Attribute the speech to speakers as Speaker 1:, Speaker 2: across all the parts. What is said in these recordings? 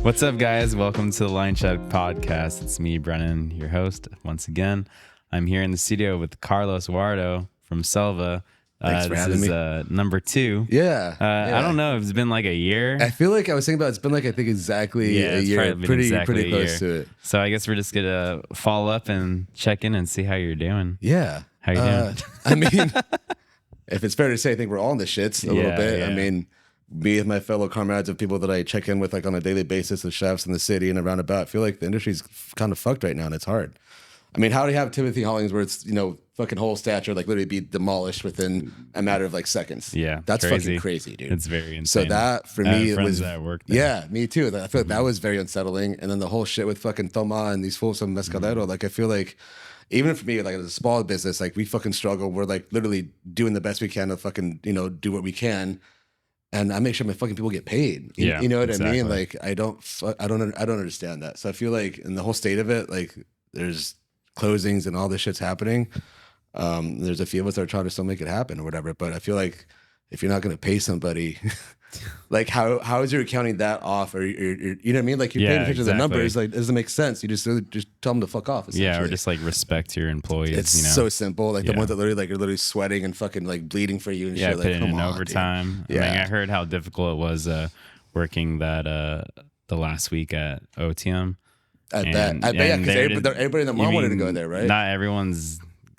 Speaker 1: What's up, guys? Welcome to the Linecheck podcast. It's me, Brennan, your host. Once again, I'm here in the studio with Carlos Juardo from Selva.
Speaker 2: Thanks for having me.
Speaker 1: Number 2.
Speaker 2: Yeah,
Speaker 1: I don't know if it's been like a year.
Speaker 2: I feel like I was thinking about it's been like I think exactly a year, pretty close to it.
Speaker 1: So I guess we're just gonna follow up and check in and see how you're doing.
Speaker 2: Yeah,
Speaker 1: how you doing?
Speaker 2: I mean, if it's fair to say, I think we're all in the shits a little bit. Yeah. I mean, me and my fellow comrades of people that I check in with like on a daily basis, the chefs in the city and around about, I feel like the industry's kind of fucked right now and it's hard. I mean, how do you have Timothy Hollings where it's, fucking whole stature, like literally be demolished within a matter of like seconds?
Speaker 1: Yeah.
Speaker 2: That's fucking crazy, dude.
Speaker 1: It's very insane.
Speaker 2: So that for me, it was,
Speaker 1: that worked there.
Speaker 2: Yeah, me too. I feel like that was very unsettling. And then the whole shit with fucking Toma and these fools from Mescalero, like I feel like, even for me, like as a small business, like we fucking struggle. We're like literally doing the best we can to fucking, do what we can. And I make sure my fucking people get paid. You know what I mean? Like I don't understand that. So I feel like in the whole state of it, like there's closings and all this shit's happening. There's a few of us that are trying to still make it happen or whatever. But I feel like if you're not going to pay somebody, like how is your accounting that off? Or you know what I mean? Like you're paying attention to the numbers. Like it doesn't make sense. You just tell them to fuck off.
Speaker 1: Yeah, or just like respect your employees.
Speaker 2: It's so simple. Like the ones that literally like are literally sweating and fucking like bleeding for you and shit. Like
Speaker 1: putting in overtime.
Speaker 2: Dude.
Speaker 1: I heard how difficult it was working that the last week at OTM.
Speaker 2: I bet, yeah, because everybody in the mall wanted to go there, right?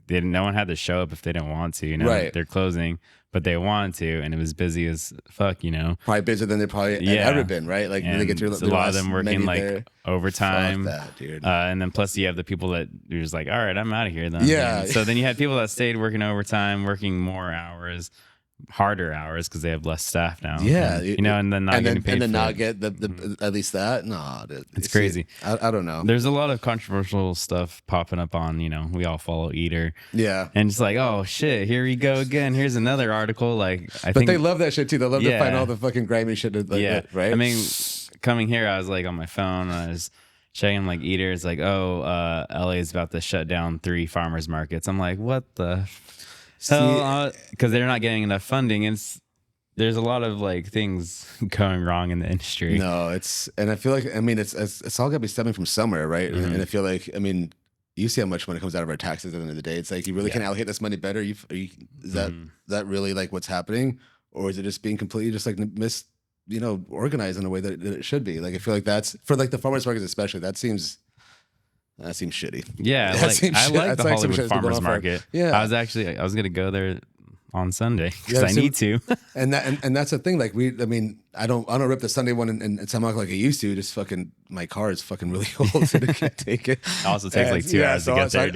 Speaker 1: No one had to show up if they didn't want to,
Speaker 2: right.
Speaker 1: They're closing, but they wanted to, and it was busy as fuck,
Speaker 2: Probably busier than they probably had ever been, right? Like, they get through
Speaker 1: a lot of them working like
Speaker 2: there.
Speaker 1: overtime.
Speaker 2: Fuck that, dude.
Speaker 1: And then plus you have the people that you're just like, all right, I'm out of here then.
Speaker 2: Yeah.
Speaker 1: So then you had people that stayed working overtime, working more hours, harder hours because they have less staff now.
Speaker 2: Yeah.
Speaker 1: And then not getting paid
Speaker 2: and then
Speaker 1: for
Speaker 2: not
Speaker 1: it.
Speaker 2: get the at least that. No, dude,
Speaker 1: it's crazy.
Speaker 2: I don't know.
Speaker 1: There's a lot of controversial stuff popping up on, we all follow Eater.
Speaker 2: Yeah.
Speaker 1: And it's like, oh shit, here we go again. Here's another article. Like
Speaker 2: But they love that shit too. They love to find all the fucking grimy shit that, right?
Speaker 1: I mean, coming here, I was like on my phone, I was checking like Eater. It's like, LA is about to shut down 3 farmers markets. I'm like, what the hell? Because they're not getting enough funding. There's a lot of like things going wrong in the industry.
Speaker 2: No, and I feel like, it's all got to be stemming from somewhere, right? Mm-hmm. And I feel like, you see how much money comes out of our taxes at the end of the day. It's like, you really can allocate this money better. Is that really like what's happening? Or is it just being completely just like organized in a way that it should be? Like, I feel like that's for like the farmers markets, especially, that seems shitty.
Speaker 1: Yeah. I like the Hollywood farmers market.
Speaker 2: Yeah.
Speaker 1: I was going to go there on Sunday because I need to.
Speaker 2: and that's the thing. Like I don't rip the Sunday one and somehow like I used to. Just fucking my car is fucking really old, so I can't take it.
Speaker 1: It also takes like 2 hours to get there, dude.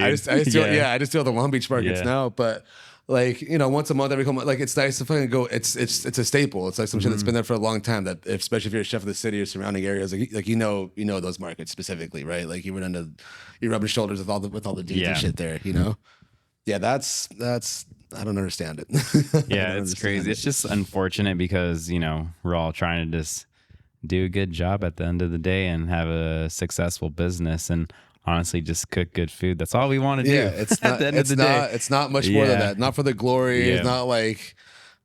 Speaker 2: I just do all the Long Beach markets now, but like once a month, every couple, like it's nice to fucking go. It's a staple. It's like some shit that's been there for a long time. That especially if you're a chef of the city or surrounding areas, like those markets specifically, right? Like you're rubbing shoulders with all the dudes and shit there, Yeah, that's I don't understand it.
Speaker 1: Yeah, it's crazy. It's just unfortunate because, we're all trying to just do a good job at the end of the day and have a successful business and honestly just cook good food. That's all we want to do.
Speaker 2: Yeah, it's not, it's not much more than that. Not for the glory. Yeah. It's not like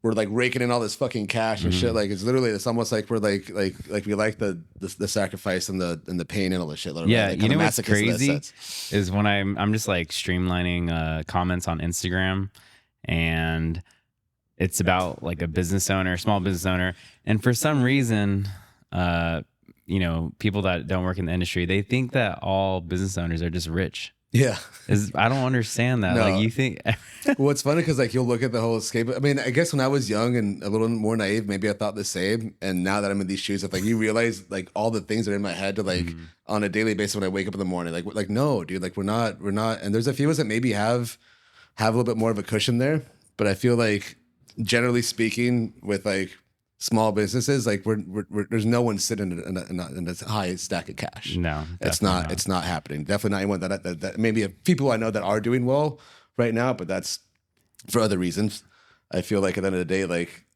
Speaker 2: we're like raking in all this fucking cash and shit. Like it's almost like we're like we like the sacrifice and the pain and all this shit.
Speaker 1: Yeah,
Speaker 2: like,
Speaker 1: what's crazy is when I'm just like streamlining comments on Instagram, and it's about like a small business owner, and for some reason, people that don't work in the industry, they think that all business owners are just rich.
Speaker 2: Yeah.
Speaker 1: I don't understand that. No. Like you think.
Speaker 2: Well, it's funny because like you'll look at the whole escape. I mean, I guess when I was young and a little more naive, maybe I thought the same. And now that I'm in these shoes, of like you realize like all the things that are in my head to like on a daily basis when I wake up in the morning. Like no, dude. Like we're not. And there's a few of us that maybe have a little bit more of a cushion there. But I feel like generally speaking, with like small businesses, like we're there's no one sitting in a high stack of cash.
Speaker 1: No,
Speaker 2: it's not. It's not happening. Definitely not anyone that maybe people I know that are doing well right now, but that's for other reasons. I feel like at the end of the day, like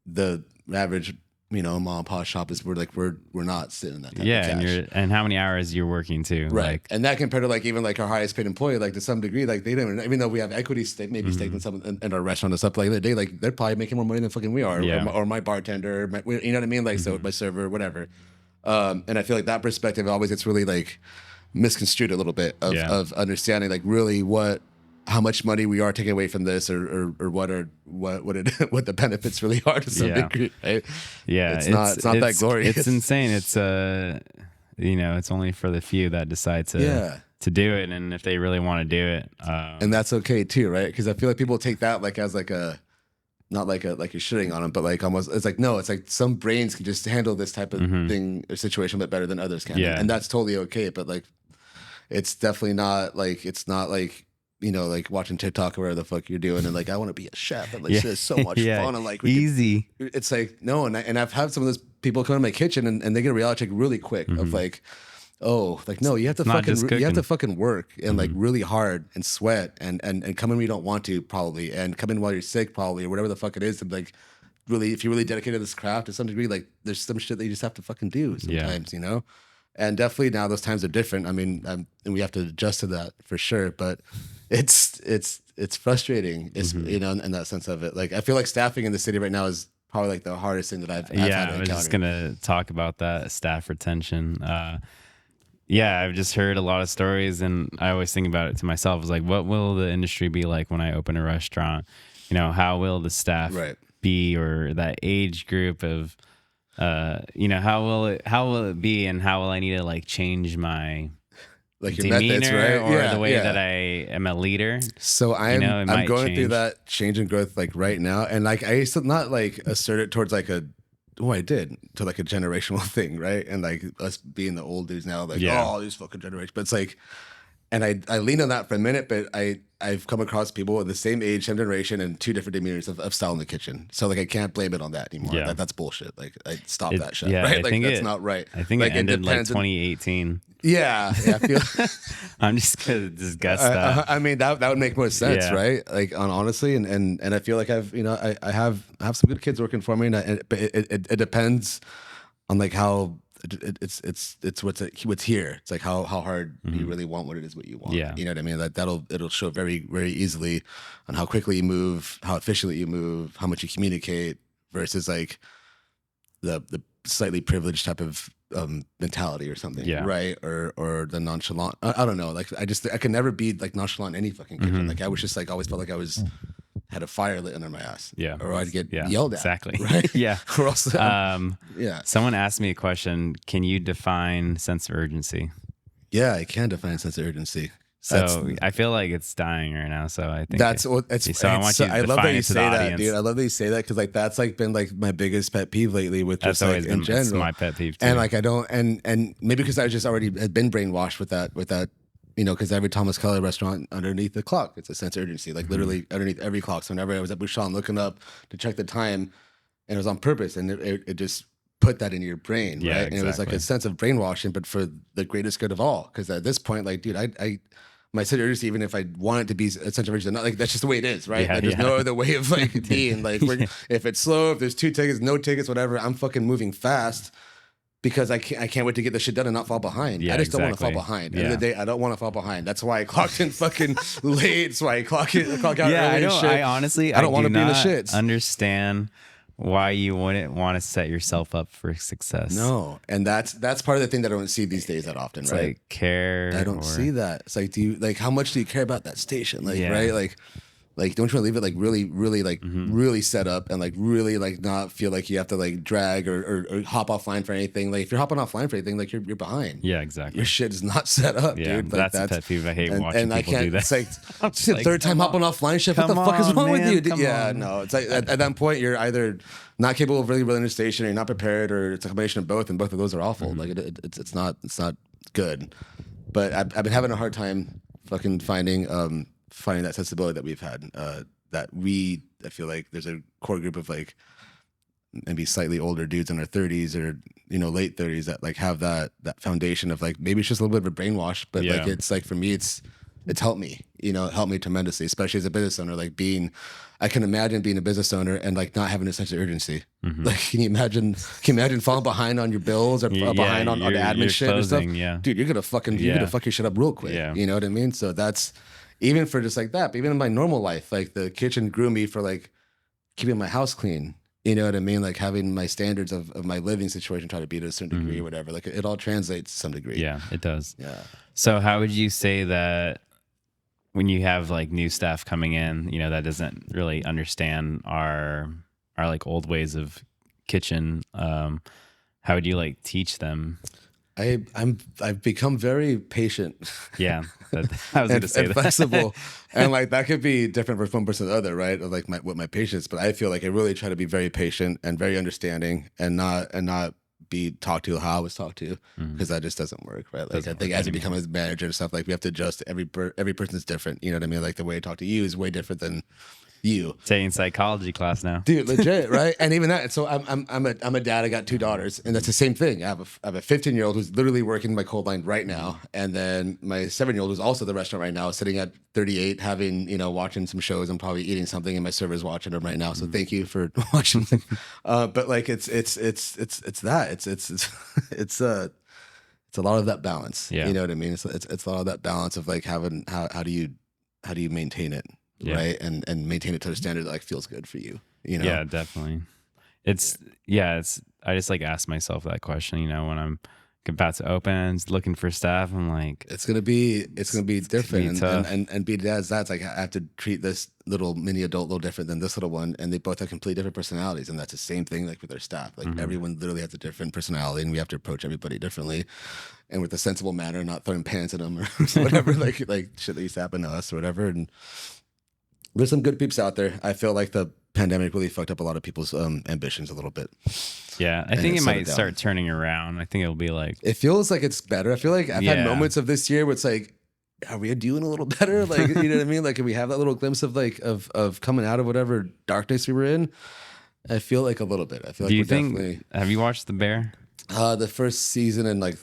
Speaker 2: the average mom and pop shop is we're not sitting in that type of cash.
Speaker 1: And how many hours you're working too,
Speaker 2: right?
Speaker 1: Like,
Speaker 2: and that compared to like even like our highest paid employee, like to some degree, like they don't even though we have equity stake in some in our restaurant and stuff like that. Like they're probably making more money than fucking we are, or my bartender, you know what I mean? Like so my server, whatever. And I feel like that perspective always gets really like misconstrued a little bit of understanding like really how much money we are taking away from this, or what the benefits really are to some degree, right?
Speaker 1: Yeah,
Speaker 2: it's not that glorious.
Speaker 1: It's insane. It's it's only for the few that decide to do it, and if they really want to do it,
Speaker 2: and that's okay too, right? Because I feel like people take that like as like a not like you're shitting on them, but like almost it's like no, it's like some brains can just handle this type of thing or situation a bit better than others can, and that's totally okay. But like, it's definitely not like like watching TikTok or whatever the fuck you're doing, and like I want to be a chef, and like it's so much fun, and like
Speaker 1: easy.
Speaker 2: It's like no, and I've had some of those people come in my kitchen, and they get a reality check really quick of like, oh, like no, you have to fucking work and like really hard and sweat and come in when you don't want to probably, and come in while you're sick probably, or whatever the fuck it is, and like really, if you're really dedicated to this craft to some degree, like there's some shit that you just have to fucking do sometimes, you know. And definitely now those times are different. I mean, and we have to adjust to that for sure. But it's frustrating, you know, in that sense of it. Like I feel like staffing in the city right now is probably like the hardest thing that I've had to encounter.
Speaker 1: I was just gonna talk about that, staff retention. I've just heard a lot of stories, and I always think about it to myself. It's like, what will the industry be like when I open a restaurant? You know, how will the staff be, or that age group of how will it be, and how will I need to like change my
Speaker 2: like your
Speaker 1: demeanor,
Speaker 2: methods, right?
Speaker 1: Or the way that I am a leader?
Speaker 2: So I'm going through that change and growth like right now, and like I used to not like assert it towards like I did to like a generational thing, right? And like us being the old dudes now, like oh, these fucking generations, but it's like. And I lean on that for a minute, but I've come across people with the same age, same generation, and two different demeanors of style in the kitchen. So like I can't blame it on that anymore.
Speaker 1: Yeah.
Speaker 2: That's bullshit. Like I stop that shit. Right?
Speaker 1: I
Speaker 2: like
Speaker 1: think
Speaker 2: that's not right.
Speaker 1: I think
Speaker 2: like,
Speaker 1: it ended like 2018.
Speaker 2: Yeah, I feel.
Speaker 1: I'm just gonna discuss that.
Speaker 2: I mean that would make more sense, right? Like honestly, and I feel like I have some good kids working for me, but it depends on like how. It's what's here. It's like how hard you really want what it is what you want.
Speaker 1: Yeah.
Speaker 2: You know what I mean? It'll show very, very easily on how quickly you move, how efficiently you move, how much you communicate versus like the slightly privileged type of mentality or something.
Speaker 1: Yeah.
Speaker 2: Right. Or the nonchalant. I don't know. Like I could never be like nonchalant in any fucking kitchen. Like I was just like always felt like I was had a fire lit under my ass.
Speaker 1: Yeah.
Speaker 2: Or I'd get yelled at.
Speaker 1: Exactly.
Speaker 2: Right.
Speaker 1: Yeah.
Speaker 2: Or else,
Speaker 1: Someone asked me a question. Can you define sense of urgency?
Speaker 2: Yeah, I can define sense of urgency.
Speaker 1: So I feel like it's dying right now. So I think
Speaker 2: that's what it's.
Speaker 1: So I want you to
Speaker 2: I love that you say that,
Speaker 1: audience.
Speaker 2: dude. I love that you say that because like that's like been like my biggest pet peeve lately with
Speaker 1: that's
Speaker 2: just like in general.
Speaker 1: It's my pet peeve too.
Speaker 2: And like I don't and maybe because I just already had been brainwashed with that. You know, because every Thomas Keller restaurant underneath the clock, it's a sense of urgency, like literally underneath every clock. So whenever I was at Bouchon looking up to check the time, and it was on purpose, and it just put that in your brain, right?
Speaker 1: Exactly.
Speaker 2: And it was like a sense of brainwashing, but for the greatest good of all. Because at this point, like, dude, my sense of urgency, even if I want it to be a sense of urgency, not like that's just the way it is, right?
Speaker 1: Yeah,
Speaker 2: like, there's no other way of like being like, if it's slow, if there's 2 tickets, no tickets, whatever, I'm fucking moving fast. Because I can't wait to get this shit done and not fall behind.
Speaker 1: Yeah,
Speaker 2: I just don't want to fall behind. At the end of the day, I don't want to fall behind. That's why I clocked in fucking late. That's why I clock out early and shit.
Speaker 1: I honestly,
Speaker 2: I don't want to be in the shits.
Speaker 1: Understand why you wouldn't want to set yourself up for success.
Speaker 2: No, and that's part of the thing that I don't see these days that often,
Speaker 1: it's
Speaker 2: right?
Speaker 1: Like care.
Speaker 2: I don't see that. It's like, how much do you care about that station? Like, right? Like, don't you want to leave it like really, really, like really set up and like really like not feel like you have to like drag or hop offline for anything. Like if you're hopping offline for anything, like you're behind.
Speaker 1: Yeah, exactly.
Speaker 2: Your shit is not set up, dude. Like,
Speaker 1: that's a pet peeve. I hate watching
Speaker 2: and
Speaker 1: people do that.
Speaker 2: It's like it's the third time hopping offline shit. What the fuck is wrong with you? Yeah, no. It's like at that point you're either not capable of really running a station, or you're not prepared, or it's a combination of both, and both of those are awful. Like it's not good. But I've been having a hard time fucking finding that sensibility that we've had. I feel like there's a core group of like maybe slightly older dudes in their 30s or late 30s that like have that foundation of like maybe it's just a little bit of a brainwash, but like it's like for me it's helped me, helped me tremendously, especially as a business owner. Like I can imagine being a business owner and like not having a sense of urgency. Like can you imagine falling behind on your bills or behind on the admin shit
Speaker 1: closing,
Speaker 2: or stuff? Dude, you're gonna fuck your shit up real quick. You know what I mean? So that's even for just like that, but even in my normal life, like the kitchen grew me for like keeping my house clean, You know what I mean? Like having my standards of my living situation, try to be to a certain degree or whatever. Like it all translates to some degree.
Speaker 1: Yeah, it does.
Speaker 2: Yeah.
Speaker 1: So how would you say that when you have like new staff coming in, you know, that doesn't really understand our like old ways of kitchen, how would you like teach them?
Speaker 2: I've become very patient.
Speaker 1: Yeah, I was going to say
Speaker 2: and
Speaker 1: that.
Speaker 2: flexible, and like that could be different for one person to the other, right? Or like my patience, but I feel like I really try to be very patient and very understanding, and not be talked to how I was talked to, because that just doesn't work, right? Like I think as you become a manager and stuff, like we have to adjust. Every person's different. You know what I mean? Like the way I talk to you is way different than you.
Speaker 1: Taking psychology class now,
Speaker 2: dude, legit, right? And even that. So I'm a dad. I got 2 daughters, and that's the same thing. I have a 15-year-old who's literally working my cold line right now, and then my 7-year-old who's also at the restaurant right now, sitting at 38, having watching some shows and probably eating something, and my server's watching them right now. So thank you for watching. But like it's that it's a lot of that balance.
Speaker 1: Yeah.
Speaker 2: You know what I mean? It's a lot of that balance of like having how do you maintain it.
Speaker 1: Yeah.
Speaker 2: Right. And maintain it to a standard that like feels good for you.
Speaker 1: Yeah, definitely. It's I just like ask myself that question, when I'm about to open, looking for staff. I'm like,
Speaker 2: it's gonna be different.
Speaker 1: Tough.
Speaker 2: And be that's like I have to treat this little mini adult a little different than this little one, and they both have completely different personalities, and that's the same thing like with our staff. Like everyone literally has a different personality, and we have to approach everybody differently, and with a sensible manner, not throwing pants at them or whatever, like shit that used to happen to us or whatever. And there's some good peeps out there. I feel like the pandemic really fucked up a lot of people's ambitions a little bit.
Speaker 1: Yeah, I think it might start turning around. I think it'll be like...
Speaker 2: It feels like it's better. I feel like I've had moments of this year where it's like, are we doing a little better? Like, you know what I mean? Like, can we have that little glimpse of like, of coming out of whatever darkness we were in? I feel like a little bit. I feel like definitely...
Speaker 1: Have you watched The Bear?
Speaker 2: The first season and like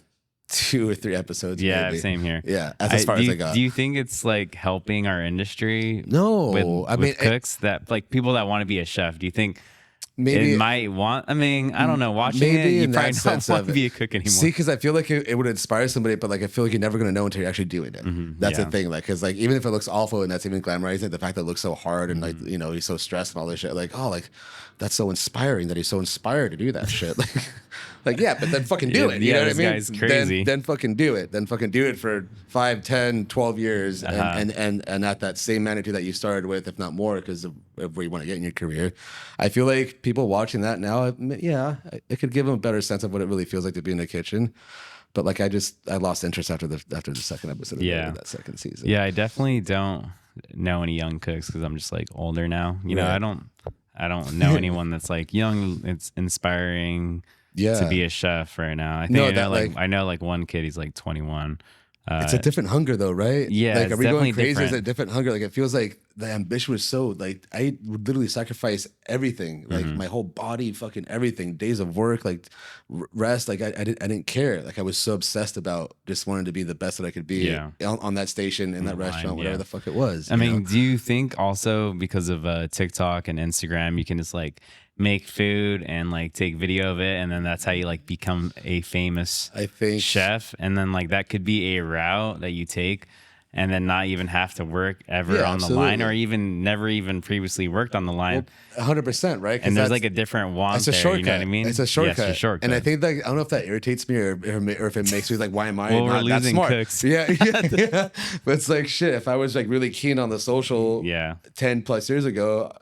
Speaker 2: 2 or 3 episodes.
Speaker 1: Yeah,
Speaker 2: maybe.
Speaker 1: Same here.
Speaker 2: Yeah, as far as I got.
Speaker 1: Do you think it's like helping our industry?
Speaker 2: No,
Speaker 1: with cooks that like people that want to be a chef. Do you think
Speaker 2: maybe
Speaker 1: it might want? I mean, I don't know. Watching it, you probably don't want to be a cook anymore.
Speaker 2: See, because I feel like it would inspire somebody, but like I feel like you're never gonna know until you're actually doing it. That's the thing. Like, because like even if it looks awful and that's even glamorizing, the fact that it looks so hard and like he's so stressed and all this shit, like that's so inspiring that he's so inspired to do that shit. Like yeah, but then fucking do it. You know what I mean?
Speaker 1: Guy's crazy.
Speaker 2: Then fucking do it. Then fucking do it for 5, 10, 12 years and at that same magnitude that you started with, if not more, because of where you want to get in your career. I feel like people watching that now, yeah, it could give them a better sense of what it really feels like to be in the kitchen. But like I lost interest after the second episode of that second season.
Speaker 1: Yeah, I definitely don't know any young cooks because I'm just like older now. You know, I don't know anyone that's like young. It's inspiring to be a chef right now. I think I know like one kid. He's like 21.
Speaker 2: It's a different hunger though, right?
Speaker 1: Yeah,
Speaker 2: like are we going crazy?
Speaker 1: Different.
Speaker 2: Is it a different hunger? Like it feels like the ambition was so like I would literally sacrifice everything, like my whole body, fucking everything, days of work, like rest. Like I didn't care. Like I was so obsessed about just wanting to be the best that I could be on that station in that restaurant, whatever the fuck it was.
Speaker 1: I mean, do you think also because of TikTok and Instagram, you can just like make food and like take video of it, and then that's how you like become a famous chef, and then like that could be a route that you take and then not even have to work ever on the line, or even never even previously worked on the line.
Speaker 2: 100%, right?
Speaker 1: And there's like a different want.
Speaker 2: It's a shortcut.
Speaker 1: You know what I mean?
Speaker 2: It's a shortcut.
Speaker 1: Yes, a shortcut.
Speaker 2: And I think that I don't know if that irritates me or if it makes me like, why am I
Speaker 1: well,
Speaker 2: not
Speaker 1: we're losing
Speaker 2: that smart?
Speaker 1: Cooks.
Speaker 2: Yeah. But it's like shit. If I was like really keen on the social 10 plus years ago,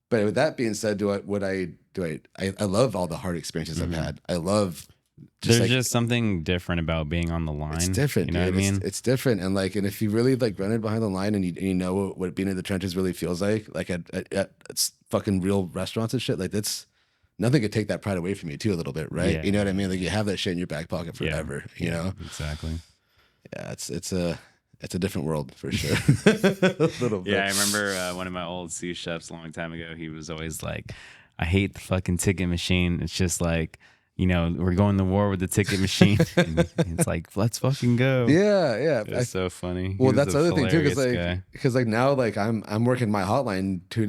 Speaker 2: but with that being said, I love all the hard experiences I've had. I love.
Speaker 1: There's just something different about being on the line.
Speaker 2: It's different.
Speaker 1: You know what I mean?
Speaker 2: It's different, and like, and if you really like run it behind the line, and you know what being in the trenches really feels like at fucking real restaurants and shit, like that's nothing could take that pride away from you too a little bit, right?
Speaker 1: Yeah.
Speaker 2: You know what I mean? Like you have that shit in your back pocket forever. You know?
Speaker 1: Exactly.
Speaker 2: Yeah, it's a different world for sure. A little bit.
Speaker 1: Yeah, I remember one of my old sous chefs a long time ago. He was always like, "I hate the fucking ticket machine. It's just like." We're going to war with the ticket machine. And it's like, let's fucking go.
Speaker 2: Yeah.
Speaker 1: It's so funny.
Speaker 2: Well, that's the other thing too, because now like I'm working my hotline 2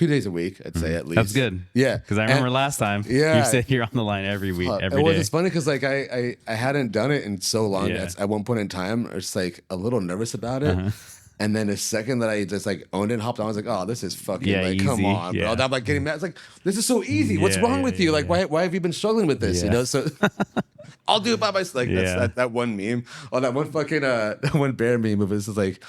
Speaker 2: days a week. I'd say at least.
Speaker 1: That's good.
Speaker 2: Yeah,
Speaker 1: because I remember last time. You said you're on the line every week, every day.
Speaker 2: It's funny because like I hadn't done it in so long. At one point in time, I was like a little nervous about it. And then the second that I just like owned it and hopped on, I was like, oh, this is fucking like, come
Speaker 1: easy.
Speaker 2: on, bro. I'm like getting mad. It's like, this is so easy. What's wrong with you? Like, why have you been struggling with this? You know, so I'll do it by myself. Like that's that one meme. Oh, that one fucking that one bear meme of this is like,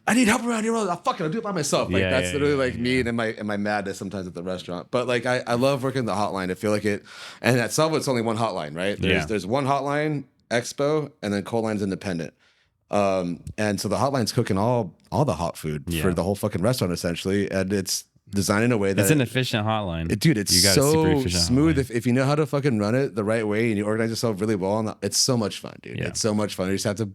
Speaker 2: I need help around here. I'll do it by myself. Like that's literally like me and my madness sometimes at the restaurant. But like I love working the hotline. I feel like it, and at Selva it's only one hotline, right? There's one hotline, Expo, and then Coal Line's independent. And so the hotline's cooking all the hot food for the whole fucking restaurant essentially, and it's designed in a way that
Speaker 1: it's an efficient hotline.
Speaker 2: Dude, it's so smooth if you know how to fucking run it the right way and you organize yourself really well. It's so much fun, dude. Yeah. It's so much fun. You just have to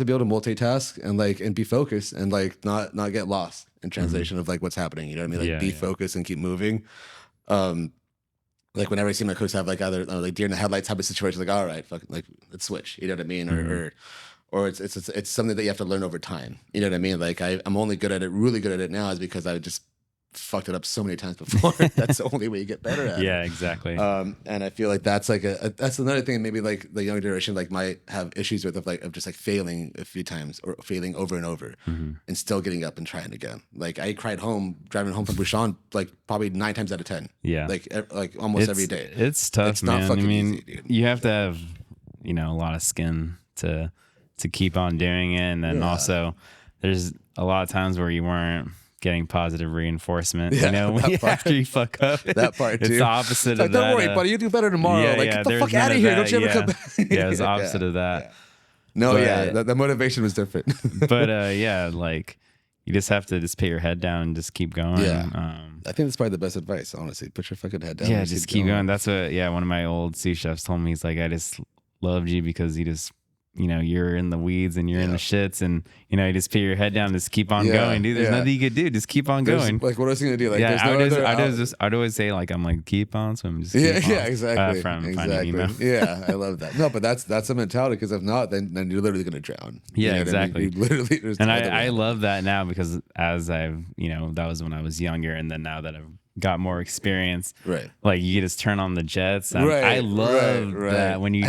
Speaker 2: be able to multitask and be focused and like not get lost in translation of like what's happening. You know what I mean? Like be focused and keep moving. Like whenever I see my cooks have like either like deer in the headlights type of situation, like all right, fucking like let's switch. You know what I mean? Or it's something that you have to learn over time. You know what I mean? Like I'm only really good at it now is because I just fucked it up so many times before. That's the only way you get better at it.
Speaker 1: Yeah, exactly.
Speaker 2: And I feel like that's like that's another thing maybe like the younger generation like might have issues with of just like failing a few times or failing over and over and still getting up and trying again. Like I cried driving home from Busan like probably 9 times out of 10.
Speaker 1: Yeah.
Speaker 2: Like almost every day.
Speaker 1: It's tough,
Speaker 2: it's
Speaker 1: man.
Speaker 2: not fucking easy, dude.
Speaker 1: You have to have, a lot of skin to keep on doing it. And then also there's a lot of times where you weren't getting positive reinforcement, after you fuck up.
Speaker 2: That part too.
Speaker 1: It's the opposite of
Speaker 2: like,
Speaker 1: that.
Speaker 2: Don't worry, buddy, you do better tomorrow. Get the fuck out of here. Don't you ever come back.
Speaker 1: It's the opposite of that.
Speaker 2: No, the motivation was different.
Speaker 1: But like you just have to just put your head down and just keep going.
Speaker 2: Yeah. I think that's probably the best advice, honestly. Put your fucking head down.
Speaker 1: Yeah, just keep going. That's what one of my old sous chefs told me. He's like, I just loved you because you just you're in the weeds and you're in the shits, and you just put your head down, just keep on going, dude. There's nothing you could do, just keep on going.
Speaker 2: Like, what else are you gonna do? Like,
Speaker 1: I'd always say like, I'm like, keep on swimming, just keep on.
Speaker 2: Exactly.
Speaker 1: Exactly.
Speaker 2: I love that. No, but that's a mentality, because if not, then you're literally gonna drown.
Speaker 1: Yeah, exactly.
Speaker 2: I mean? You literally.
Speaker 1: And I love that now, because as I've that was when I was younger, and then now that I've got more experience,
Speaker 2: right?
Speaker 1: Like you just turn on the jets. I love that when you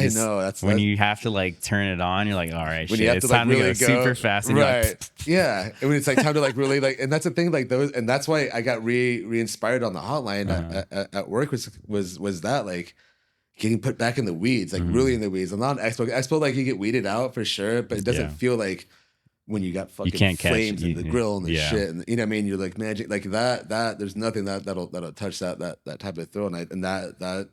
Speaker 1: when you have to like turn it on, you're like, all right, shit, it's time to go super fast, and
Speaker 2: right? Yeah, and when it's like time to like really like, and that's the thing, like those, and that's why I got re-inspired on the hotline at work was that like getting put back in the weeds, like really in the weeds. I'm not an expo like you get weeded out for sure, but it doesn't feel like when you got fucking flames in the grill and the shit, and you know what I mean, you're like magic, like that there's nothing that'll touch that type of thrill, and that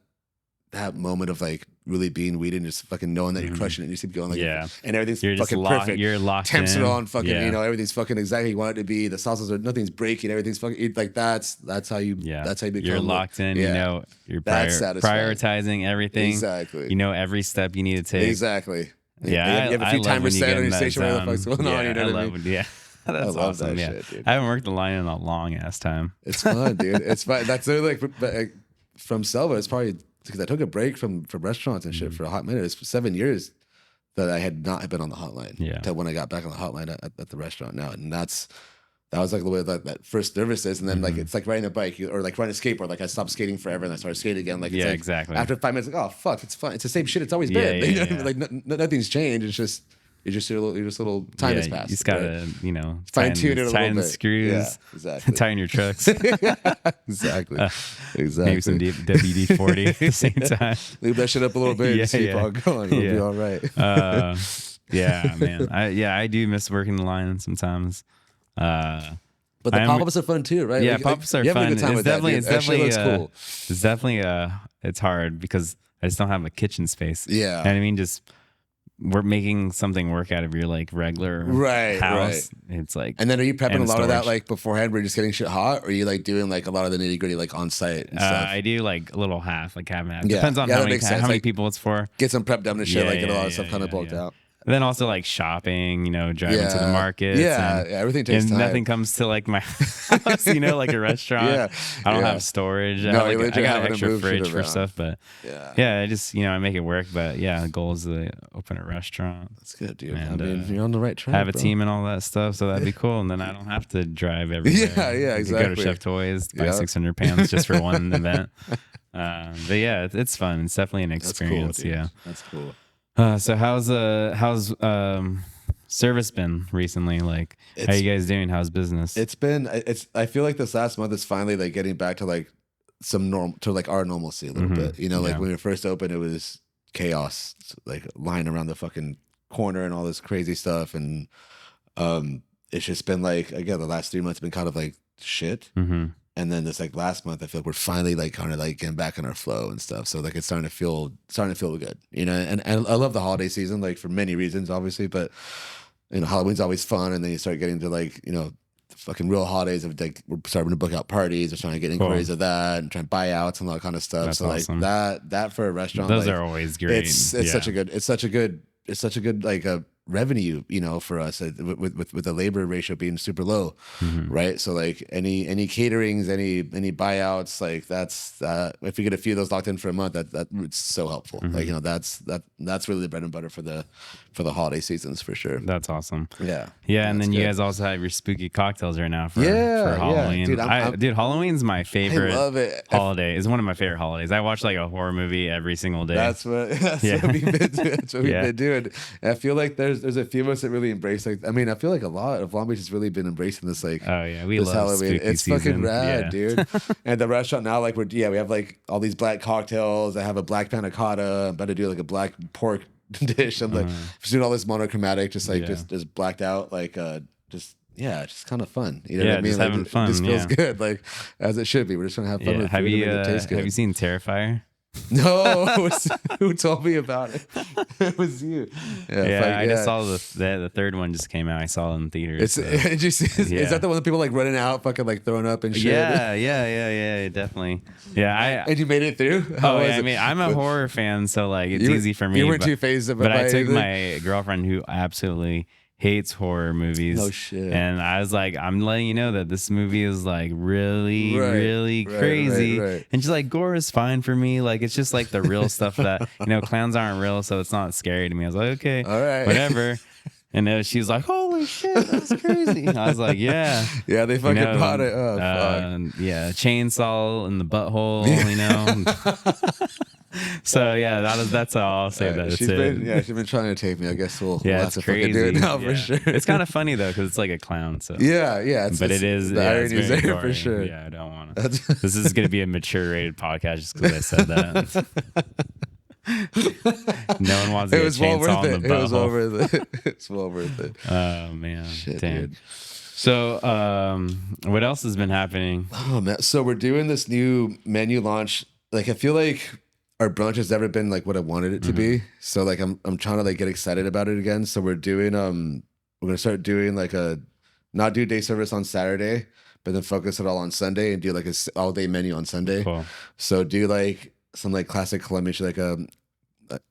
Speaker 2: moment of like really being weeded and just fucking knowing that you're crushing it and you keep going like and everything's fucking perfect.
Speaker 1: You're locked
Speaker 2: Temps
Speaker 1: in.
Speaker 2: are on fucking everything's fucking exactly you want it to be. The sauces are nothing's breaking, everything's fucking like that's how you become.
Speaker 1: You're locked in. You're prioritizing everything.
Speaker 2: Exactly.
Speaker 1: Every step you need to take.
Speaker 2: Exactly.
Speaker 1: Yeah,
Speaker 2: you have a few timers set on your station where the fuck's going on. You know what I mean?
Speaker 1: Yeah. That's awesome. That shit, dude. I haven't worked the line in a long ass time.
Speaker 2: It's fun, dude. It's fun. That's like from Selva. It's probably because I took a break from restaurants and shit for a hot minute. It's 7 years that I had not been on the hotline.
Speaker 1: Yeah.
Speaker 2: Until when I got back on the hotline at the restaurant now, and that was like the way that first nervous is, and then like it's like riding a bike or like riding a skateboard. Like I stopped skating forever and I started skating again. Like it's like,
Speaker 1: exactly.
Speaker 2: After 5 minutes, like oh fuck, it's fun. It's the same shit it's always been. You know what I mean? Like nothing's changed. It's just a little time has passed.
Speaker 1: You just gotta
Speaker 2: fine tune it a little bit.
Speaker 1: Tighten the screws.
Speaker 2: Yeah, exactly.
Speaker 1: Tighten your trucks.
Speaker 2: Exactly.
Speaker 1: Maybe some WD-40 at the same time.
Speaker 2: Leave that shit up a little bit. And keep on going. You'll be all right.
Speaker 1: Yeah, man. I do miss working the line sometimes.
Speaker 2: But the pop-ups are fun too, right?
Speaker 1: Yeah, pop-ups are fun. It's definitely
Speaker 2: cool.
Speaker 1: It's definitely it's hard because I just don't have a kitchen space.
Speaker 2: Yeah.
Speaker 1: You know what I mean? Just we're making something work out of your like regular house. Right. It's like,
Speaker 2: and then are you prepping a lot of that like beforehand? Where you're just getting shit hot, or are you like doing like a lot of the nitty gritty like on site and stuff?
Speaker 1: I do like a little half, like half and half. Depends on how many people it's for.
Speaker 2: Get some prep done and shit, like get a lot of stuff kind of bulked out.
Speaker 1: And then also like shopping, driving to the markets.
Speaker 2: Yeah, everything takes time.
Speaker 1: Nothing comes to like my house, like a restaurant. I don't have storage.
Speaker 2: No,
Speaker 1: I got an extra fridge for stuff, but I just I make it work. But the goal is to open a restaurant.
Speaker 2: That's good, dude. And, I mean, you're on the right track.
Speaker 1: Have a team and all that stuff, so that'd be cool. And then I don't have to drive everywhere.
Speaker 2: Yeah, exactly.
Speaker 1: Go to Chef Toys, buy 600 pounds just for one event. But yeah, it's fun. It's definitely an experience.
Speaker 2: That's cool, dude. That's cool.
Speaker 1: So how's service been recently? Like, how you guys doing? How's business?
Speaker 2: I feel like this last month is finally like getting back to like some normal, to like our normalcy a little bit. You know, like when we first opened, it was chaos, like lying around the fucking corner and all this crazy stuff. And it's just been like, again, the last 3 months have been kind of like shit. And then this like last month, I feel like we're finally like kind of like getting back in our flow and stuff. So like it's starting to feel good, you know. And I love the holiday season, like for many reasons, obviously. But you know, Halloween's always fun, and then you start getting to like, you know, the fucking real holidays of like we're starting to book out parties, we're trying to get inquiries of that, and trying to buy outs and all that kind of stuff.
Speaker 1: That's
Speaker 2: so
Speaker 1: awesome.
Speaker 2: Like that for a restaurant,
Speaker 1: those
Speaker 2: like,
Speaker 1: are always great.
Speaker 2: It's such a good like a revenue, you know, for us with the labor ratio being super low, right? So like any caterings, any buyouts, like that's if we get a few of those locked in for a month, that it's so helpful. Like, you know, that's really the bread and butter for the holiday seasons for sure.
Speaker 1: That's awesome.
Speaker 2: Yeah,
Speaker 1: and then
Speaker 2: good.
Speaker 1: you guys also have your spooky cocktails right now for Halloween.
Speaker 2: Dude,
Speaker 1: Halloween's my favorite.
Speaker 2: I love it.
Speaker 1: Holiday. It's one of my favorite holidays. I watch like a horror movie every single day.
Speaker 2: That's what we've been doing. That's what we've been doing. And I feel like there's a few of us that really embrace, like, I mean, I feel like a lot of Long Beach has really been embracing this, like,
Speaker 1: we
Speaker 2: this
Speaker 1: love
Speaker 2: Halloween.
Speaker 1: spooky
Speaker 2: It's
Speaker 1: season.
Speaker 2: fucking rad, dude. And the restaurant now, like, we have like all these black cocktails. I have a black panna cotta. I'm about to do like a black pork dish. I'm like just doing all this monochromatic, just like just blacked out, like just kind of fun. You know what I mean?
Speaker 1: Just
Speaker 2: like,
Speaker 1: having fun.
Speaker 2: It just feels good, like as it should be. We're just trying to have fun with food and make it taste good.
Speaker 1: Have you seen Terrifier?
Speaker 2: No, who told me about it? It was you.
Speaker 1: I just saw the third one just came out. I saw it in theaters.
Speaker 2: Is that the one that people like running out, fucking like throwing up and shit?
Speaker 1: Yeah, definitely. Yeah,
Speaker 2: and you made it through?
Speaker 1: I mean, I'm a horror fan, so like it's easy for me.
Speaker 2: You weren't too phased of it.
Speaker 1: But I took my girlfriend who absolutely hates horror movies.
Speaker 2: Oh shit.
Speaker 1: And I was like, I'm letting you know that this movie is like really crazy.
Speaker 2: Right.
Speaker 1: And she's like, gore is fine for me. Like it's just like the real stuff that, you know, clowns aren't real, so it's not scary to me. I was like, okay,
Speaker 2: all right,
Speaker 1: whatever. And then she was like, holy shit, that's crazy. I was like, yeah.
Speaker 2: Yeah, they fucking bought it. Oh, fuck.
Speaker 1: Yeah, chainsaw in the butthole, you know. So yeah, that's all I'll say.
Speaker 2: She's been trying to take me. I guess we'll have to
Speaker 1: crazy.
Speaker 2: fucking do it now for sure.
Speaker 1: It's kind of funny though because it's like a clown. So
Speaker 2: yeah,
Speaker 1: but it is.
Speaker 2: The irony is there gory. For sure.
Speaker 1: Yeah, I don't want to. This is gonna be a mature rated podcast just because I said that. No one wants to get chainsaw in the butthole.
Speaker 2: It was well worth it. It's well worth it.
Speaker 1: Oh man,
Speaker 2: shit,
Speaker 1: damn.
Speaker 2: dude.
Speaker 1: So, what else has been happening?
Speaker 2: Oh man, so we're doing this new menu launch. Like, I feel like our brunch has never been like what I wanted it to be. So like, I'm trying to like get excited about it again. So we're doing we're gonna start doing like not do day service on Saturday, but then focus it all on Sunday and do like a all day menu on Sunday.
Speaker 1: Cool.
Speaker 2: So do like some like classic Colombian shit, like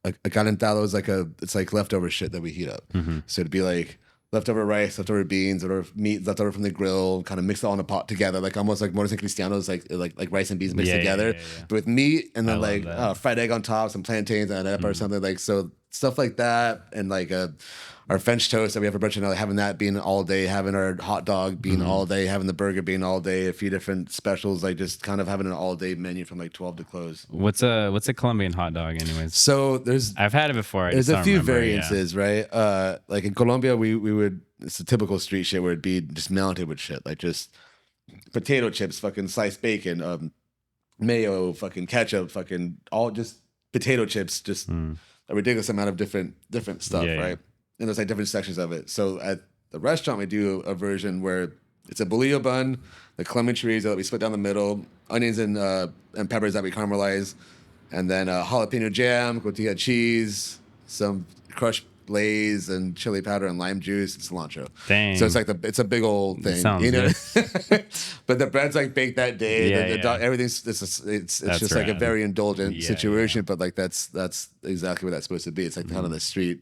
Speaker 2: a calentado is like it's like leftover shit that we heat up. So it'd be like leftover rice, leftover beans, leftover meat, leftover from the grill, kind of mix it all in a pot together, like almost like Moros and Cristianos, like rice and beans mixed together, but with meat, and then like fried egg on top, some plantains and an or something, like, so stuff like that, and like our French toast that we have for brunch now, having that being all day, having our hot dog being all day, having the burger being all day, a few different specials, like just kind of having an all day menu from like 12 to close.
Speaker 1: What's a Colombian hot dog anyways?
Speaker 2: So I've
Speaker 1: had it before.
Speaker 2: There's a few variances, right? Like in Colombia, we would, it's a typical street shit where it'd be just mounted with shit, like just potato chips, fucking sliced bacon, mayo, fucking ketchup, fucking all just potato chips, just a ridiculous amount of different stuff, right? And there's like different sections of it. So at the restaurant, we do a version where it's a bolillo bun, the clementines that we split down the middle, onions and peppers that we caramelize, and then jalapeno jam, tortilla cheese, some crushed Lay's and chili powder and lime juice and cilantro.
Speaker 1: Dang.
Speaker 2: So it's like it's a big old thing,
Speaker 1: you know.
Speaker 2: But the bread's like baked that day.
Speaker 1: Yeah,
Speaker 2: everything's it's just
Speaker 1: rad.
Speaker 2: like a very indulgent situation. But like that's exactly what that's supposed to be. It's like kind of the street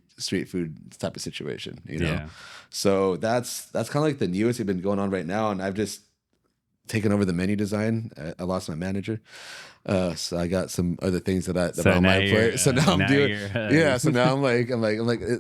Speaker 2: food type of situation, you know.
Speaker 1: Yeah.
Speaker 2: So that's kind of like the newest thing been going on right now, and I've just taken over the menu design. I lost my manager. So I got some other things that are on my plate. So now I'm doing, So now I'm like,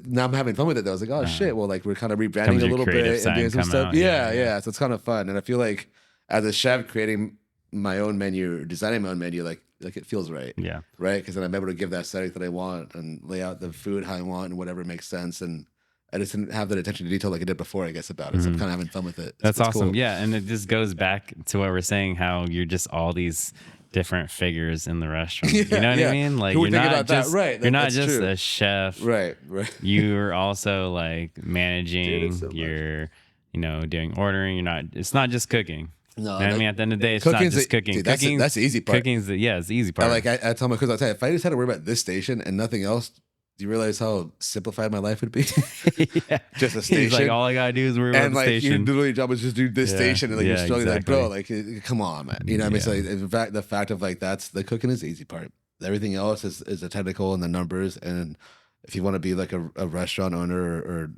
Speaker 2: now I'm having fun with it though. I was like, oh shit. Well, like we're kind of rebranding a little bit and doing some stuff.
Speaker 1: Out,
Speaker 2: yeah. So it's kind of fun. And I feel like as a chef creating my own menu, designing my own menu, like it feels right.
Speaker 1: Yeah.
Speaker 2: Right. Cause then I'm able to give that aesthetic that I want and lay out the food how I want and whatever makes sense. And I just didn't have that attention to detail like I did before, I guess, about it. So I'm kind of having fun with it.
Speaker 1: That's
Speaker 2: it's
Speaker 1: awesome.
Speaker 2: cool.
Speaker 1: Yeah. And it just goes back to what we're saying, how you're just all these different figures in the restaurant. You know what I mean? Like,
Speaker 2: Who
Speaker 1: you're
Speaker 2: would think
Speaker 1: not
Speaker 2: about that?
Speaker 1: just,
Speaker 2: Right.
Speaker 1: you're not
Speaker 2: That's
Speaker 1: just
Speaker 2: true.
Speaker 1: a chef.
Speaker 2: Right.
Speaker 1: You're also like managing,
Speaker 2: so much.
Speaker 1: you're, doing ordering. It's not just cooking.
Speaker 2: No,
Speaker 1: You know what I mean? At the end of the day, it's not
Speaker 2: cooking's
Speaker 1: just cooking.
Speaker 2: dude, that's the easy part.
Speaker 1: Cooking's it's the easy part.
Speaker 2: I tell my kids all the time, if I just had to worry about this station and nothing else, do you realize how simplified my life would be?
Speaker 1: Yeah.
Speaker 2: Just a station.
Speaker 1: He's like, all I gotta do is worry about
Speaker 2: and
Speaker 1: the
Speaker 2: like
Speaker 1: station.
Speaker 2: you literally your job is just do this station, and like you're struggling,
Speaker 1: exactly.
Speaker 2: like, bro, like come on, man. You know what I mean? So in fact, the fact of like that's the cooking is the easy part. Everything else is the technical and the numbers. And if you want to be like a restaurant owner or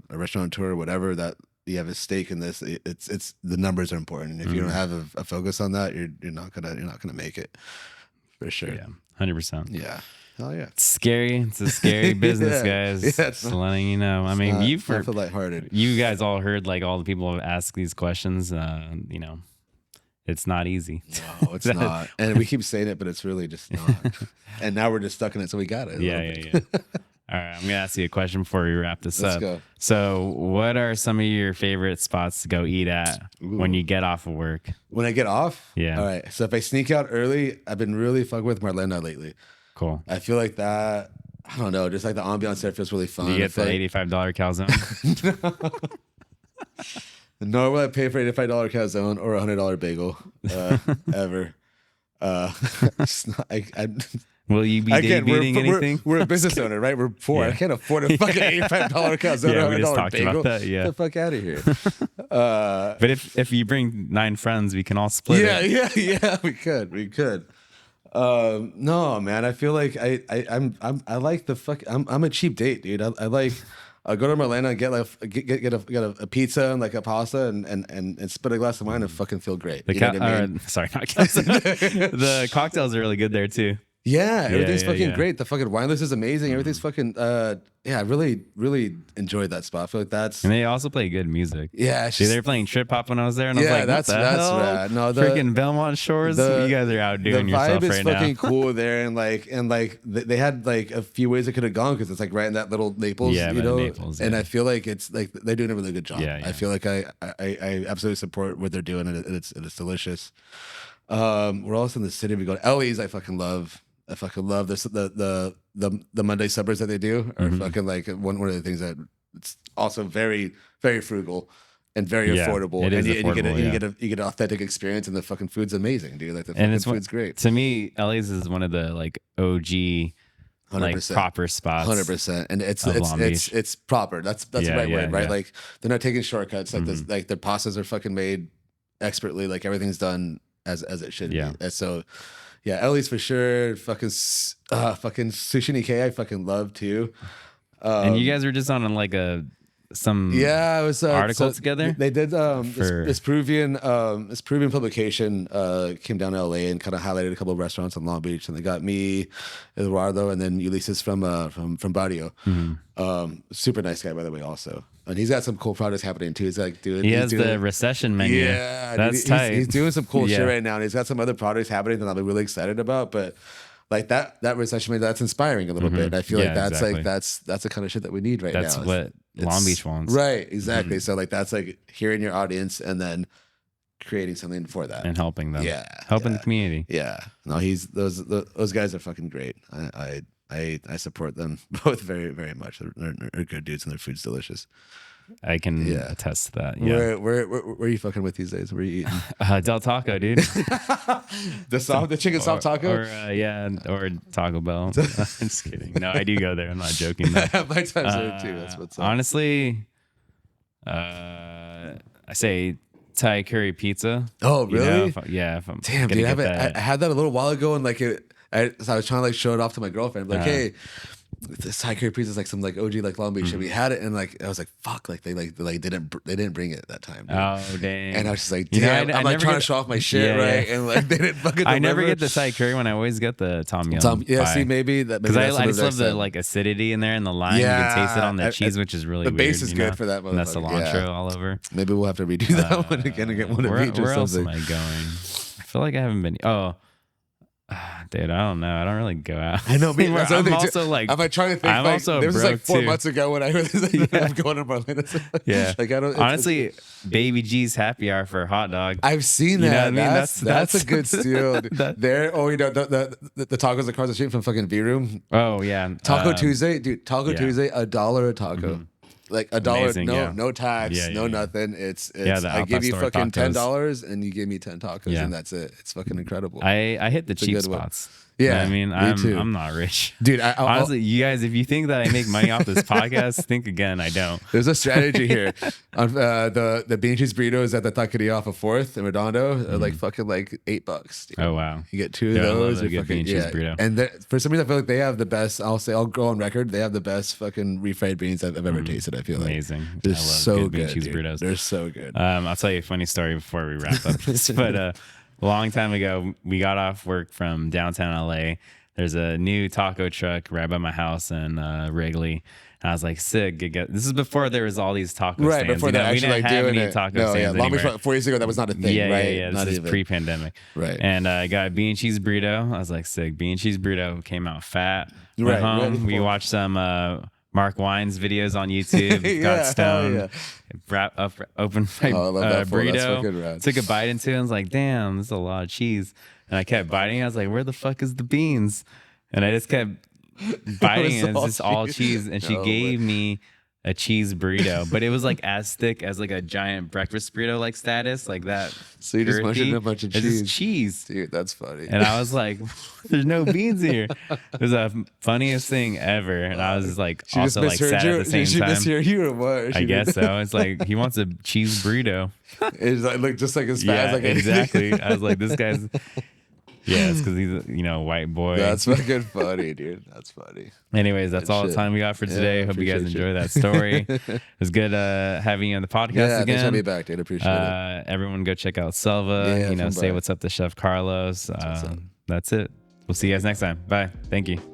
Speaker 2: a restaurateur or whatever, that you have a stake in this, it's the numbers are important. And if you don't have a focus on that, you're not gonna make it for sure.
Speaker 1: Yeah, 100%.
Speaker 2: Yeah. Oh yeah.
Speaker 1: It's scary. It's a scary business, guys.
Speaker 2: Yeah,
Speaker 1: Just letting you know. I mean,
Speaker 2: you feel lighthearted.
Speaker 1: You guys all heard like all the people have asked these questions. It's not easy.
Speaker 2: No, it's not. And we keep saying it, but it's really just not. And now we're just stuck in it, so we got it.
Speaker 1: Yeah. All right, I'm gonna ask you a question before we wrap this
Speaker 2: Let's
Speaker 1: up.
Speaker 2: go.
Speaker 1: So, what are some of your favorite spots to go eat at when you get off of work?
Speaker 2: When I get off?
Speaker 1: Yeah.
Speaker 2: All right. So if I sneak out early, I've been really fucking with Marlena lately.
Speaker 1: Cool.
Speaker 2: I feel like that, I don't know, just like the ambiance there feels really fun.
Speaker 1: Do you get the $85 calzone?
Speaker 2: Nor will I pay for $85 calzone or $100 bagel ever. It's not,
Speaker 1: Will you be debating anything?
Speaker 2: We're a business owner, right? We're poor.
Speaker 1: Yeah.
Speaker 2: I can't afford a fucking $85 calzone or
Speaker 1: we just
Speaker 2: $100
Speaker 1: talked
Speaker 2: bagel.
Speaker 1: about that. Yeah.
Speaker 2: Get the fuck out of here.
Speaker 1: But if you bring 9 friends, we can all split it.
Speaker 2: Yeah, we could. No, man, I feel like I like the fuck. I'm a cheap date, dude. I like. I'll go to Marlena and get a pizza and like a pasta and spit a glass of wine and fucking feel great.
Speaker 1: Sorry, not calzone. The cocktails are really good there too.
Speaker 2: Yeah, everything's fucking great. The fucking wine list is amazing. Everything's fucking I really enjoyed that spot. I feel like that's
Speaker 1: And they also play good music.
Speaker 2: yeah.
Speaker 1: See, they were playing Trip Hop when I was there, and I was like,
Speaker 2: that's
Speaker 1: what the hell?
Speaker 2: rad. No,
Speaker 1: Freaking Belmont Shores, you guys are outdoing yourself
Speaker 2: The vibe is
Speaker 1: right now.
Speaker 2: fucking cool there, and they had like a few ways it could have gone because it's like right in that little Naples,
Speaker 1: Naples,
Speaker 2: and I feel like it's like they're doing a really good job.
Speaker 1: Yeah.
Speaker 2: I feel like I absolutely support what they're doing, and it's delicious. We're also in the city. We go to Ellie's. I fucking love this. The Monday suppers that they do are fucking like one of the things that it's also very, very frugal and very affordable.
Speaker 1: It is
Speaker 2: and
Speaker 1: affordable,
Speaker 2: you get an authentic experience, and the fucking food's amazing, dude. Like the fucking food's great.
Speaker 1: To me, Ellie's is one of the like OG, like
Speaker 2: 100%.
Speaker 1: proper spots.
Speaker 2: 100%, and
Speaker 1: Long Beach.
Speaker 2: it's proper. That's the right word, right?
Speaker 1: Yeah.
Speaker 2: Like they're not taking shortcuts. Like this, like their pastas are fucking made expertly. Like everything's done as it should be. And so. Yeah, Ellie's for sure. Fucking Sushi Nikkei, I fucking love too.
Speaker 1: And you guys were just on like some
Speaker 2: it was
Speaker 1: article together.
Speaker 2: They did this Peruvian publication came down to LA and kind of highlighted a couple of restaurants in Long Beach, and they got me, Eduardo, and then Ulysses from Barrio. Super nice guy, by the way, also. And he's got some cool projects happening too. He's like, dude,
Speaker 1: he has the recession menu.
Speaker 2: Yeah,
Speaker 1: that's
Speaker 2: dude,
Speaker 1: tight.
Speaker 2: He's doing some cool shit right now, and he's got some other projects happening that I'm really excited about. But like that recession menu, that's inspiring a little bit. And I feel like that's
Speaker 1: exactly.
Speaker 2: like that's the kind of shit that we need right now.
Speaker 1: That's what Long Beach wants,
Speaker 2: right? Exactly. So like that's like hearing your audience and then creating something for that
Speaker 1: and helping them.
Speaker 2: Helping
Speaker 1: the community.
Speaker 2: Yeah, no, those guys are fucking great. I support them both very, very much. They're good dudes and their food's delicious.
Speaker 1: I can attest to that. Yeah.
Speaker 2: Where are you fucking with these days? Where are you eating?
Speaker 1: Del Taco, dude.
Speaker 2: the chicken soft taco?
Speaker 1: Or Taco Bell. I'm just kidding. No, I do go there. I'm not joking.
Speaker 2: My time's there too. That's what's up.
Speaker 1: Honestly, I say Thai curry pizza.
Speaker 2: Oh, really?
Speaker 1: If I'm
Speaker 2: damn, dude, I had that a little while ago, and like so I was trying to like show it off to my girlfriend. Like, hey, this Thai curry pizza is like some like OG like Long Beach, and we had it, and like I was like, fuck, like they didn't bring it that time. Dude.
Speaker 1: Oh damn!
Speaker 2: And I was just like, damn, I'm like trying to show off my shit, right? And like they didn't fucking.
Speaker 1: I never get the Thai curry one. I always get the Tom Yum.
Speaker 2: See, maybe that
Speaker 1: because I just love the like acidity in there and the lime. You can taste it on the cheese, which is really
Speaker 2: the
Speaker 1: weird.
Speaker 2: The base is good for that.
Speaker 1: And that's cilantro all over.
Speaker 2: Maybe we'll have to redo that one again and get one of each or something.
Speaker 1: Where else am I going? I feel like I haven't been. Dude, I don't know. I don't really go out.
Speaker 2: I know,
Speaker 1: anymore.
Speaker 2: that's the other
Speaker 1: I'm
Speaker 2: thing,
Speaker 1: also
Speaker 2: too.
Speaker 1: like,
Speaker 2: I'm like trying to think.
Speaker 1: I'm
Speaker 2: like,
Speaker 1: also
Speaker 2: this was like
Speaker 1: broke,
Speaker 2: 4
Speaker 1: too.
Speaker 2: months ago when I realized like, I'm going to Berlin.
Speaker 1: yeah.
Speaker 2: Like I don't.
Speaker 1: Honestly, Baby G's happy hour for a hot dog.
Speaker 2: I've seen
Speaker 1: You know
Speaker 2: that.
Speaker 1: what I mean?
Speaker 2: That's a good steal. Dude.
Speaker 1: that-
Speaker 2: There. Oh, you know the tacos across the street from fucking V Room.
Speaker 1: Oh yeah.
Speaker 2: Taco Tuesday, dude. Taco
Speaker 1: yeah.
Speaker 2: Tuesday, $1 a taco. Like $1,
Speaker 1: Amazing,
Speaker 2: no,
Speaker 1: yeah.
Speaker 2: no tax,
Speaker 1: Yeah,
Speaker 2: no
Speaker 1: yeah.
Speaker 2: nothing. It's
Speaker 1: Yeah, the
Speaker 2: I
Speaker 1: Al
Speaker 2: give you
Speaker 1: Pastor
Speaker 2: fucking
Speaker 1: tacos.
Speaker 2: $10 and you give me 10 tacos
Speaker 1: Yeah.
Speaker 2: and that's it. It's fucking incredible.
Speaker 1: I hit the
Speaker 2: a
Speaker 1: cheap
Speaker 2: good one.
Speaker 1: spots.
Speaker 2: Yeah,
Speaker 1: I mean,
Speaker 2: me too.
Speaker 1: I'm not rich,
Speaker 2: Dude,
Speaker 1: honestly. You guys, if you think that I make money off this podcast, think again. I don't.
Speaker 2: There's a strategy here. The bean cheese burritos at the taqueria off of 4th in Redondo are like fucking like $8. Dude.
Speaker 1: Oh wow.
Speaker 2: You get 2 of
Speaker 1: Yeah, I love
Speaker 2: those.
Speaker 1: a
Speaker 2: you're
Speaker 1: good
Speaker 2: fucking,
Speaker 1: bean cheese burrito.
Speaker 2: And for some reason, I feel like they have the best. I'll go on record. They have the best fucking refried beans I've ever tasted. I feel like
Speaker 1: Amazing.
Speaker 2: they're
Speaker 1: I love
Speaker 2: so
Speaker 1: good bean
Speaker 2: good.
Speaker 1: cheese
Speaker 2: Dude.
Speaker 1: burritos.
Speaker 2: They're so good.
Speaker 1: I'll tell you a funny story before we wrap up this. But a long time ago, we got off work from downtown LA. There's a new taco truck right by my house in Wrigley. And I was like, sick. This is before there was all these taco
Speaker 2: Right,
Speaker 1: stands.
Speaker 2: before
Speaker 1: we
Speaker 2: they're actually
Speaker 1: didn't
Speaker 2: like
Speaker 1: have
Speaker 2: doing
Speaker 1: any
Speaker 2: it.
Speaker 1: taco
Speaker 2: No, yeah,
Speaker 1: stands
Speaker 2: long
Speaker 1: anywhere.
Speaker 2: before 4 years ago, that was not a thing.
Speaker 1: Yeah,
Speaker 2: right?
Speaker 1: yeah.
Speaker 2: Not
Speaker 1: This is
Speaker 2: even.
Speaker 1: pre-pandemic.
Speaker 2: Right.
Speaker 1: And I got a bean and cheese burrito. I was like, sick. Bean and cheese burrito came out fat.
Speaker 2: Right,
Speaker 1: Went home.
Speaker 2: ready
Speaker 1: We
Speaker 2: for-
Speaker 1: watched some Mark Wines videos on YouTube.
Speaker 2: Yeah,
Speaker 1: got
Speaker 2: hell
Speaker 1: stoned.
Speaker 2: yeah.
Speaker 1: Opened my
Speaker 2: Oh, I love that fool. That's fucking
Speaker 1: burrito.
Speaker 2: rad.
Speaker 1: Took a bite into it and was like, damn, this is a lot of cheese. And I kept biting. I was like, where the fuck is the beans? And I just kept biting and it's just all cheese. And she
Speaker 2: No
Speaker 1: gave me a cheese burrito, but it was like as thick as like a giant breakfast burrito like status, like that.
Speaker 2: So you just
Speaker 1: girthy.
Speaker 2: munching a bunch of
Speaker 1: It's
Speaker 2: cheese.
Speaker 1: just cheese.
Speaker 2: Dude, that's funny.
Speaker 1: And I was like, there's no beans here. It was the funniest thing ever. And I was like,
Speaker 2: She
Speaker 1: also like
Speaker 2: misheard
Speaker 1: sad
Speaker 2: you.
Speaker 1: at the same
Speaker 2: She
Speaker 1: time.
Speaker 2: misheard you or what?
Speaker 1: I
Speaker 2: She
Speaker 1: guess
Speaker 2: did-
Speaker 1: so. It's like, he wants a cheese burrito.
Speaker 2: It's like look just like as fast
Speaker 1: Yeah,
Speaker 2: as like anything.
Speaker 1: exactly. I was like, this guy's, yeah, it's because he's a white boy.
Speaker 2: That's fucking funny, dude. That's funny.
Speaker 1: Anyways, that's
Speaker 2: Good
Speaker 1: all the
Speaker 2: shit.
Speaker 1: time we got for today.
Speaker 2: Yeah,
Speaker 1: Hope you guys
Speaker 2: appreciate
Speaker 1: enjoy that story. It was good having you on the podcast
Speaker 2: Yeah,
Speaker 1: again.
Speaker 2: thanks for having me back, dude. Appreciate it.
Speaker 1: Everyone go check out Selva.
Speaker 2: Yeah, come
Speaker 1: say
Speaker 2: by.
Speaker 1: what's up to Chef Carlos.
Speaker 2: what's up.
Speaker 1: That's it. We'll see you guys next time. Bye. Thank you.